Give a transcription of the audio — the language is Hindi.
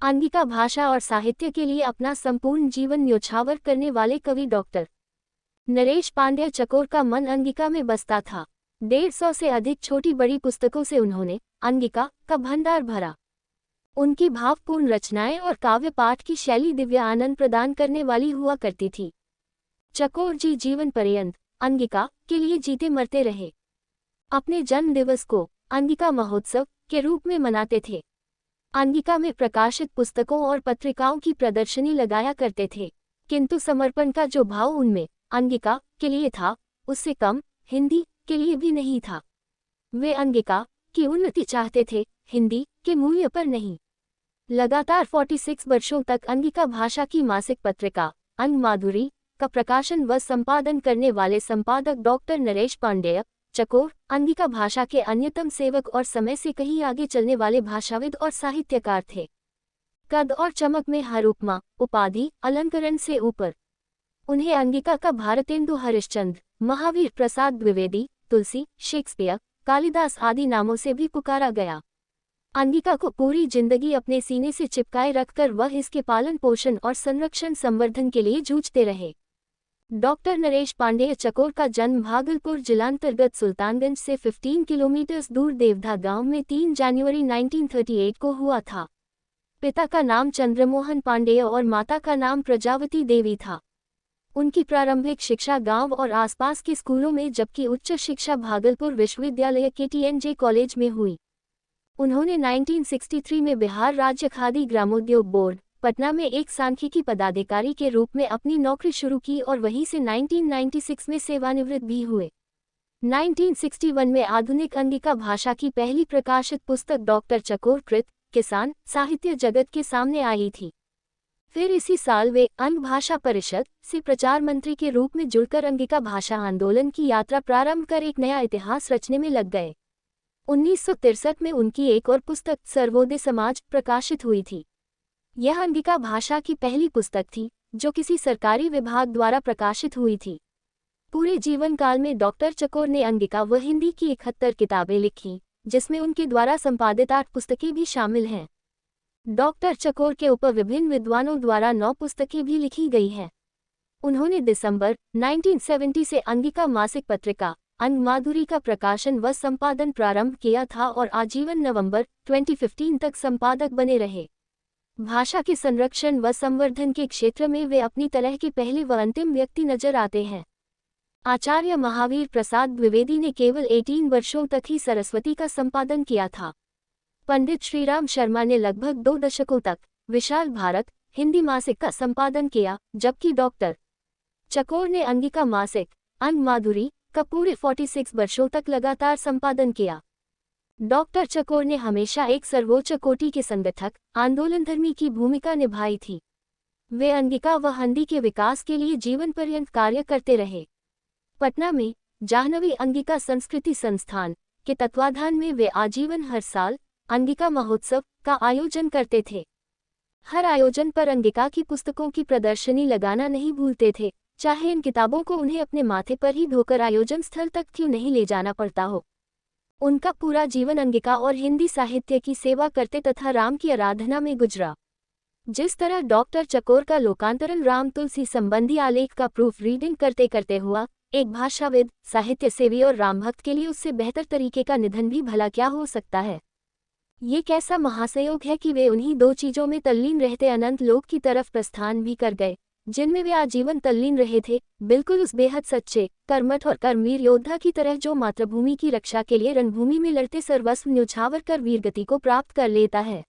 अंगिका भाषा और साहित्य के लिए अपना संपूर्ण जीवन न्योछावर करने वाले कवि डॉक्टर नरेश पांडेय चकोर का मन अंगिका में बसता था। 150 से अधिक छोटी बड़ी पुस्तकों से उन्होंने अंगिका का भंडार भरा। उनकी भावपूर्ण रचनाएं और काव्य पाठ की शैली दिव्य आनंद प्रदान करने वाली हुआ करती थी। चकोर जी जीवन पर्यंत अंगिका के लिए जीते मरते रहे। अपने जन्म दिवस को अंगिका महोत्सव के रूप में मनाते थे। अंगिका में प्रकाशित पुस्तकों और पत्रिकाओं की प्रदर्शनी लगाया करते थे, किंतु समर्पण का जो भाव उनमें अंगिका के लिए था, उससे कम हिंदी के लिए भी नहीं था। वे अंगिका की उन्नति चाहते थे, हिंदी के मूल्य पर नहीं। लगातार 46 वर्षों तक अंगिका भाषा की मासिक पत्रिका अंग माधुरी का प्रकाशन व संपादन करने वाले संपादक डॉक्टर नरेश पांडेय चकोर अंगिका भाषा के अन्यतम सेवक और समय से कहीं आगे चलने वाले भाषाविद और साहित्यकार थे। कद और चमक में हर उपमा उपाधि अलंकरण से ऊपर उन्हें अंगिका का भारतेंदु हरिश्चंद्र, महावीर प्रसाद द्विवेदी, तुलसी, शेक्सपियर, कालिदास आदि नामों से भी पुकारा गया। अंगिका को पूरी जिंदगी अपने सीने से चिपकाए रखकर वह इसके पालन पोषण और संरक्षण संवर्धन के लिए जूझते रहे। डॉक्टर नरेश पांडेय चकोर का जन्म भागलपुर जिलांतर्गत सुल्तानगंज से 15 किलोमीटर दूर देवधा गांव में 3 जनवरी 1938 को हुआ था। पिता का नाम चंद्रमोहन पांडेय और माता का नाम प्रजावती देवी था। उनकी प्रारंभिक शिक्षा गांव और आसपास के स्कूलों में, जबकि उच्च शिक्षा भागलपुर विश्वविद्यालय के TNJ कॉलेज में हुई। उन्होंने 1963 में बिहार राज्य खादी ग्रामोद्योग बोर्ड पटना में एक सांख्यिकी पदाधिकारी के रूप में अपनी नौकरी शुरू की और वहीं से 1996 में सेवानिवृत्त भी हुए। 1961 में आधुनिक अंगिका भाषा की पहली प्रकाशित पुस्तक डॉक्टर चकोर कृत किसान साहित्य जगत के सामने आई थी। फिर इसी साल वे अंग भाषा परिषद से प्रचार मंत्री के रूप में जुड़कर अंगिका भाषा आंदोलन की यात्रा प्रारंभ कर एक नया इतिहास रचने में लग गए। 1963 में उनकी एक और पुस्तक सर्वोदय समाज प्रकाशित हुई थी। यह अंगिका भाषा की पहली पुस्तक थी जो किसी सरकारी विभाग द्वारा प्रकाशित हुई थी। पूरे जीवन काल में डॉक्टर चकोर ने अंगिका व हिंदी की 71 किताबें लिखीं, जिसमें उनके द्वारा संपादित 8 पुस्तकें भी शामिल हैं। डॉक्टर चकोर के ऊपर विभिन्न विद्वानों द्वारा 9 पुस्तकें भी लिखी गई हैं। उन्होंने दिसंबर 1970 से अंगिका मासिक पत्रिका अंग माधुरी का प्रकाशन व संपादन प्रारंभ किया था और आजीवन नवंबर 2015 तक संपादक बने रहे। भाषा के संरक्षण व संवर्धन के क्षेत्र में वे अपनी तरह के पहले व अंतिम व्यक्ति नजर आते हैं। आचार्य महावीर प्रसाद द्विवेदी ने केवल 18 वर्षों तक ही सरस्वती का संपादन किया था। पंडित श्रीराम शर्मा ने लगभग 2 दशकों तक विशाल भारत हिंदी मासिक का संपादन किया, जबकि डॉक्टर चकोर ने अंगिका मासिक अंग माधुरी का पूरे 46 वर्षों तक लगातार संपादन किया। डॉक्टर चकोर ने हमेशा एक सर्वोच्च कोटि के संगठक आंदोलनधर्मी की भूमिका निभाई थी। वे अंगिका व हिंदी के विकास के लिए जीवन पर्यंत कार्य करते रहे। पटना में जाह्नवी अंगिका संस्कृति संस्थान के तत्वाधान में वे आजीवन हर साल अंगिका महोत्सव का आयोजन करते थे। हर आयोजन पर अंगिका की पुस्तकों की प्रदर्शनी लगाना नहीं भूलते थे, चाहे इन किताबों को उन्हें अपने माथे पर ही ढोकर आयोजन स्थल तक क्यों नहीं ले जाना पड़ता हो। उनका पूरा जीवन अंगिका और हिंदी साहित्य की सेवा करते तथा राम की आराधना में गुजरा। जिस तरह डॉक्टर चकोर का लोकांतरण राम तुलसी संबंधी आलेख का प्रूफ रीडिंग करते करते हुआ, एक भाषाविद, साहित्य सेवी और राम भक्त के लिए उससे बेहतर तरीके का निधन भी भला क्या हो सकता है। ये कैसा महासयोग है कि वे उन्हीं 2 चीजों में तल्लीन रहते अनंत लोक की तरफ प्रस्थान भी कर गए, जिनमें वे आजीवन तल्लीन रहे थे, बिल्कुल उस बेहद सच्चे, कर्मठ और कर्मवीर योद्धा की तरह जो मातृभूमि की रक्षा के लिए रणभूमि में लड़ते सर्वस्व न्योछावर कर वीरगति को प्राप्त कर लेता है।